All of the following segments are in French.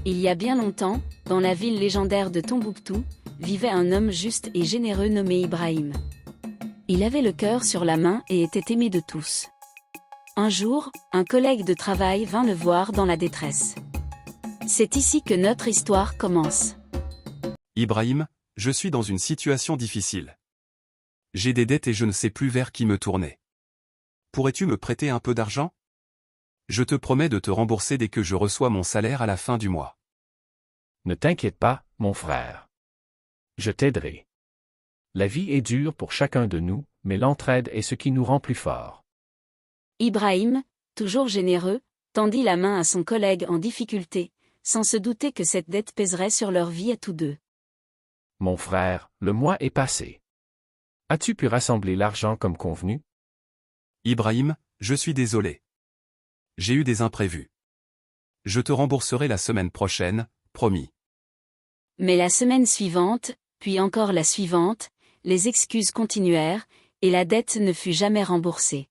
Il y a bien longtemps, dans la ville légendaire de Tombouctou, vivait un homme juste et généreux nommé Ibrahim. Il avait le cœur sur la main et était aimé de tous. Un jour, un collègue de travail vint le voir dans la détresse. C'est ici que notre histoire commence. Ibrahim, je suis dans une situation difficile. J'ai des dettes et je ne sais plus vers qui me tourner. Pourrais-tu me prêter un peu d'argent? Je te promets de te rembourser dès que je reçois mon salaire à la fin du mois. Ne t'inquiète pas, mon frère. Je t'aiderai. La vie est dure pour chacun de nous, mais l'entraide est ce qui nous rend plus forts. Ibrahim, toujours généreux, tendit la main à son collègue en difficulté, sans se douter que cette dette pèserait sur leur vie à tous deux. Mon frère, le mois est passé. As-tu pu rassembler l'argent comme convenu? Ibrahim, je suis désolé. J'ai eu des imprévus. Je te rembourserai la semaine prochaine, promis. Mais la semaine suivante, puis encore la suivante, les excuses continuèrent, et la dette ne fut jamais remboursée.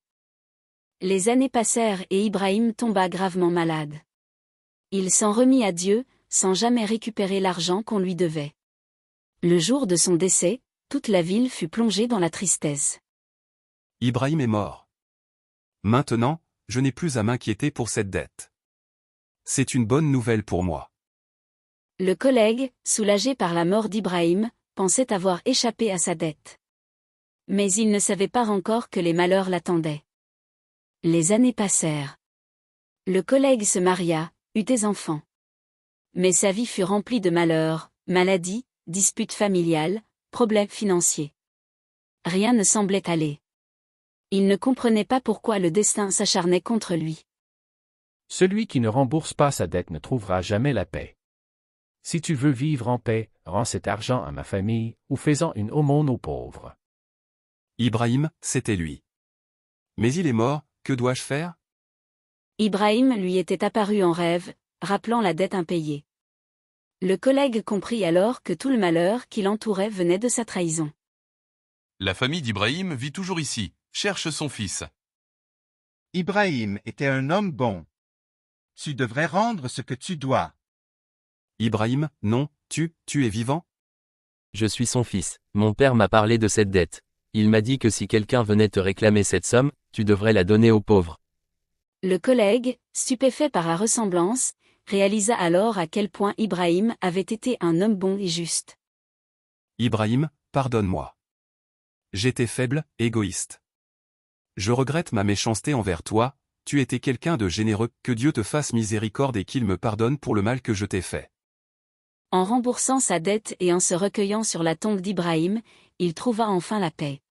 Les années passèrent et Ibrahim tomba gravement malade. Il s'en remit à Dieu, sans jamais récupérer l'argent qu'on lui devait. Le jour de son décès, toute la ville fut plongée dans la tristesse. Ibrahim est mort. Maintenant, je n'ai plus à m'inquiéter pour cette dette. C'est une bonne nouvelle pour moi. Le collègue, soulagé par la mort d'Ibrahim, pensait avoir échappé à sa dette. Mais il ne savait pas encore que les malheurs l'attendaient. Les années passèrent. Le collègue se maria, eut des enfants. Mais sa vie fut remplie de malheurs, maladies, disputes familiales, problèmes financiers. Rien ne semblait aller. Il ne comprenait pas pourquoi le destin s'acharnait contre lui. Celui qui ne rembourse pas sa dette ne trouvera jamais la paix. Si tu veux vivre en paix, rends cet argent à ma famille, ou fais-en une aumône aux pauvres. Ibrahim, c'était lui. Mais il est mort, que dois-je faire? Ibrahim lui était apparu en rêve, rappelant la dette impayée. Le collègue comprit alors que tout le malheur qui l'entourait venait de sa trahison. La famille d'Ibrahim vit toujours ici, cherche son fils. Ibrahim était un homme bon. Tu devrais rendre ce que tu dois. Ibrahim, non, tu es vivant? Je suis son fils. Mon père m'a parlé de cette dette. Il m'a dit que si quelqu'un venait te réclamer cette somme, tu devrais la donner aux pauvres. Le collègue, stupéfait par la ressemblance, réalisa alors à quel point Ibrahim avait été un homme bon et juste. Ibrahim, pardonne-moi. J'étais faible, égoïste. Je regrette ma méchanceté envers toi, tu étais quelqu'un de généreux, que Dieu te fasse miséricorde et qu'il me pardonne pour le mal que je t'ai fait. En remboursant sa dette et en se recueillant sur la tombe d'Ibrahim, il trouva enfin la paix.